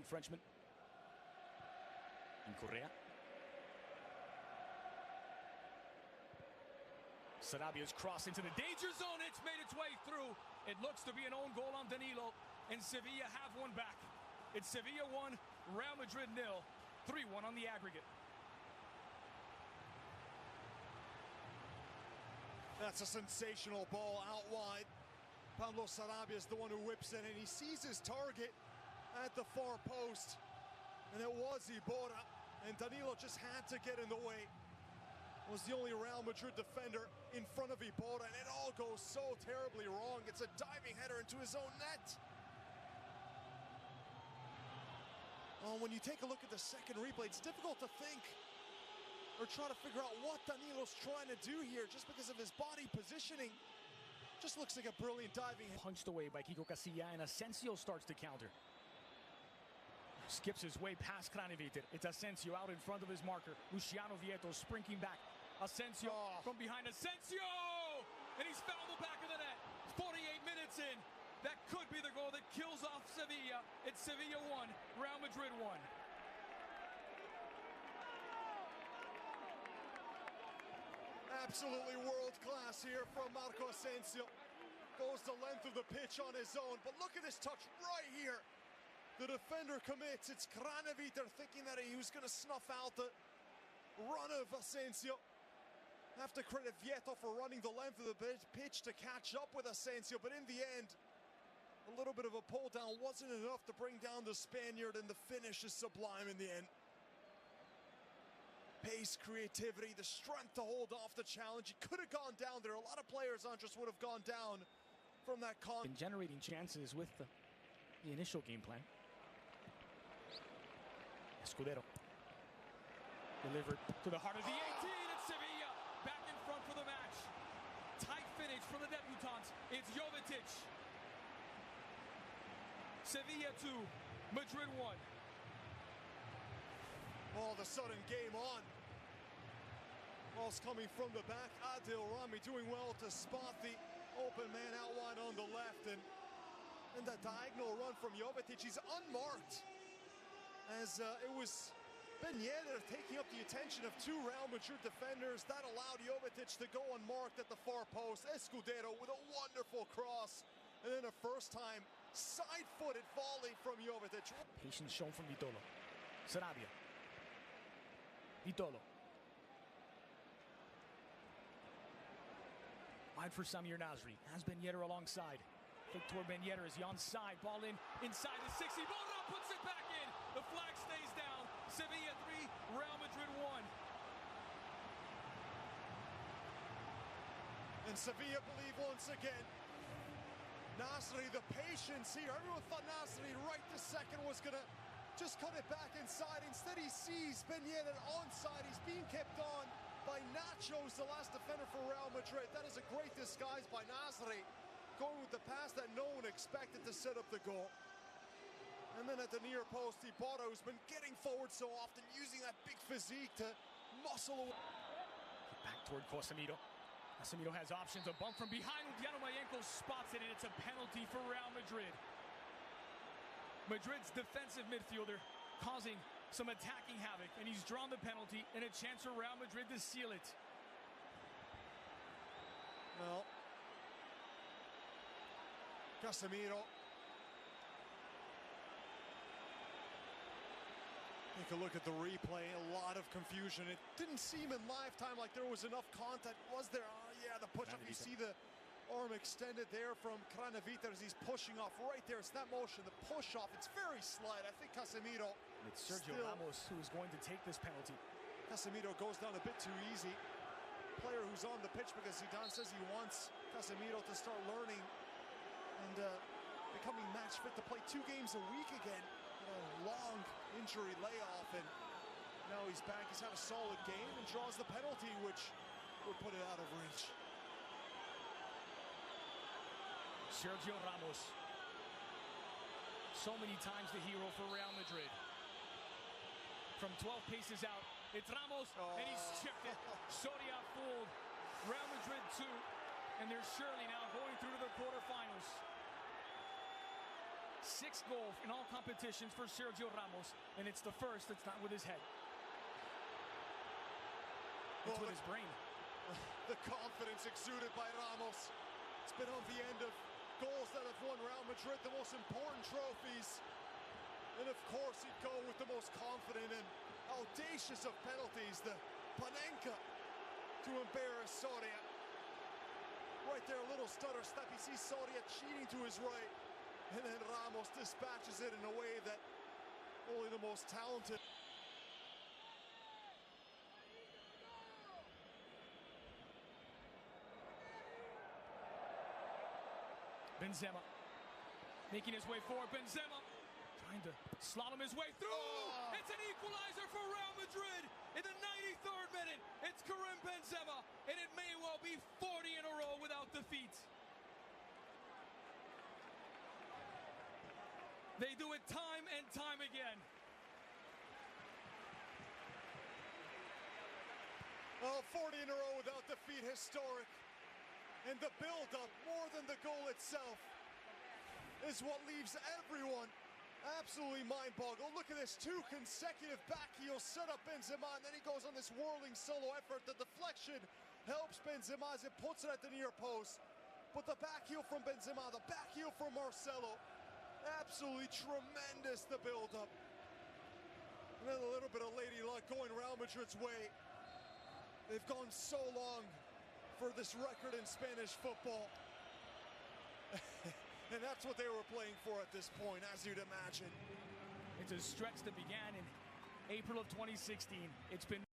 young Frenchman. In Correa. Sarabia's cross into the danger zone. It's made its way through. It looks to be an own goal on Danilo. And Sevilla have one back. It's Sevilla 1, Real Madrid 0. 3-1 on the aggregate. That's a sensational ball out wide. Pablo Sarabia is the one who whips it, and he sees his target at the far post. And it was Iborra, and Danilo just had to get in the way. Was the only Real Madrid defender in front of Iborra, and it all goes so terribly wrong. It's a diving header into his own net. Oh, when you take a look at the second replay, it's difficult to think or try to figure out what Danilo's trying to do here just because of his body positioning. Just looks like a brilliant diving. Punched away by Kiko Casilla, and Asensio starts to counter. Skips his way past Kraneviter. It's Asensio out in front of his marker. Luciano Vieto sprinting back. Asensio from behind. Asensio! And he's fouled the back of the net. 48 minutes in. That could be the goal that kills off Sevilla. It's Sevilla 1, Real Madrid 1. Absolutely world class here from Marco Asensio. Goes the length of the pitch on his own, but look at this touch right here. The defender commits. It's Kraneviter thinking that he was going to snuff out the run of Asensio. Have to credit Vieto for running the length of the pitch to catch up with Asensio, but in the end, a little bit of a pull down wasn't enough to bring down the Spaniard, and the finish is sublime in the end. Pace, creativity, the strength to hold off the challenge. He could have gone down there. A lot of players, Andres, would have gone down from that con. Been generating chances with the initial game plan. Escudero. Delivered to the heart of the 18. It's Sevilla back in front for the match. Tight finish for the debutants. It's Jovetic. Sevilla 2, Madrid 1. All of a sudden, game on. Ball's coming from the back. Adil Rami doing well to spot the open man out wide on the left. And that diagonal run from Jovetic, he's unmarked. As it was Ben Yedder taking up the attention of two Real Madrid defenders. That allowed Jovetic to go unmarked at the far post. Escudero with a wonderful cross. And then a first-time side-footed volley from Jovetic. Patience shown from Vitolo. Sarabia. Vitolo. Wide for Samir Nasri. Has Ben Yedder alongside. Flick toward Ben Yedder. Is he onside? Ball in inside the 60. Iborra puts it back in. The flag stays down. Sevilla 3, Real Madrid 1. And Sevilla believe once again. Nasri, the patience here. Everyone thought Nasri right this second was going to just cut it back inside. Instead, he sees Ben Yedder onside. He's being kept on by Nachos, the last defender for Real Madrid. That is a great disguise by Nasri, going with the pass that no one expected to set up the goal. And then at the near post, Iborra, who's been getting forward so often, using that big physique to muscle away. Back toward Casemiro. Casemiro has options. A bump from behind. Udiano Mayenko spots it, and it's a penalty for Real Madrid. Madrid's defensive midfielder causing some attacking havoc, and he's drawn the penalty, and a chance for Real Madrid to seal it. Well, Casemiro. Take a look at the replay. A lot of confusion. It didn't seem in lifetime like there was enough contact. Was there? Oh, yeah, the push-off. You see the arm extended there from Kraneviter as he's pushing off right there. It's that motion, the push-off. It's very slight. I think Casemiro. It's Sergio Ramos who is going to take this penalty. Casemiro goes down a bit too easy. Player who's on the pitch because Zidane says he wants Casemiro to start learning and becoming match fit to play 2 games a week again. A long injury layoff, and now he's back. He's had a solid game and draws the penalty, which would put it out of reach. Sergio Ramos. So many times the hero for Real Madrid. From 12 paces out, it's Ramos, and he's chipped it. Soria fooled. Real Madrid 2, and they're surely now going through to the quarterfinals. 6 goals in all competitions for Sergio Ramos, and it's the first that's not with his head. It's with his brain. The confidence exuded by Ramos. It's been on the end of goals that have won Real Madrid the most important trophies. And of course he'd go with the most confident and audacious of penalties, the Panenka to embarrass Soria. Right there, a little stutter step. He sees Soria cheating to his right. And then Ramos dispatches it in a way that only the most talented. Benzema making his way forward. Benzema trying to slalom his way through. Oh. It's an equalizer for Real Madrid in the 93rd minute. It's Karim Benzema, and it may well be 40 in a row without defeat. They do it time and time again. Oh, 40 in a row without defeat, historic. And the build-up, more than the goal itself, is what leaves everyone absolutely mind-boggled. Look at this, 2 consecutive back heels set up Benzema, and then he goes on this whirling solo effort. The deflection helps Benzema as it puts it at the near post. But the back heel from Benzema, the back heel from Marcelo, absolutely tremendous, the build-up. And then a little bit of lady luck going Real Madrid's way. They've gone so long for this record in Spanish football. And that's what they were playing for at this point, as you'd imagine. It's a stretch that began in April of 2016. It's been